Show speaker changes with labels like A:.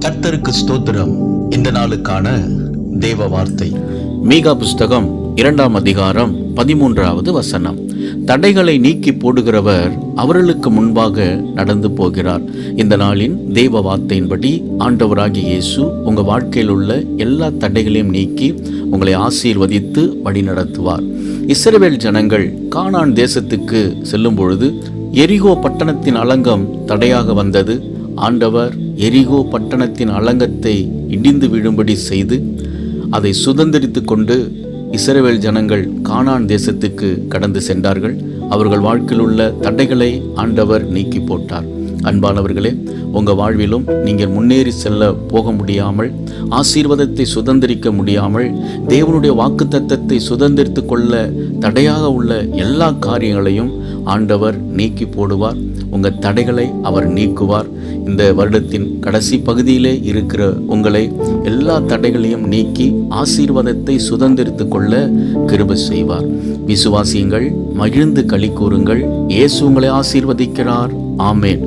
A: கர்த்தருக்கு ஸ்தோத்திரம். இந்த நாளுக்கான தேவ வார்த்தை
B: மீகா புஸ்தகம் 2ஆம் அதிகாரம் 13வது வசனம். தடைகளை நீக்கி போடுகிறவர் அவர்களுக்கு முன்பாக நடந்து போகிறார். இந்த நாளின் தேவ வார்த்தையின்படி ஆண்டவராகிய இயேசு உங்க வாழ்க்கையில் உள்ள எல்லா தடைகளையும் நீக்கி உங்களை ஆசீர்வதித்து வழி நடத்துவார். இஸ்ரவேல் ஜனங்கள் கானான் தேசத்துக்கு செல்லும் பொழுது எரிகோ பட்டணத்தின் அலங்கம் தடையாக வந்தது. ஆண்டவர் எரிகோ பட்டணத்தின் அலங்கத்தை இடிந்து விழும்படி செய்து அதை சுதந்திரித்து கொண்டு இஸ்ரவேல் ஜனங்கள் கானான் தேசத்துக்கு கடந்து சென்றார்கள். அவர்கள் வாழ்க்கையில் உள்ள தடைகளை ஆண்டவர் நீக்கி போட்டார். அன்பானவர்களே, உங்கள் வாழ்விலும் நீங்கள் முன்னேறி செல்ல போக முடியாமல், ஆசீர்வாதத்தை சுதந்திரிக்க முடியாமல், தேவனுடைய வாக்குத்தத்தத்தை சுதந்திரித்து கொள்ள தடையாக உள்ள எல்லா காரியங்களையும் ஆண்டவர் நீக்கி போடுவார். உங்கள் தடைகளை அவர் நீக்குவார். இந்த வருடத்தின் கடைசி பகுதியிலே இருக்கிற உங்களை எல்லா தடைகளையும் நீக்கி ஆசீர்வாதத்தை சுதந்திரித்து கொள்ள கிருபை செய்வார். விசுவாசியுங்கள், மகிழ்ந்து களி கூறுங்கள். இயேசு உங்களை ஆசீர்வதிக்கிறார். ஆமேன்.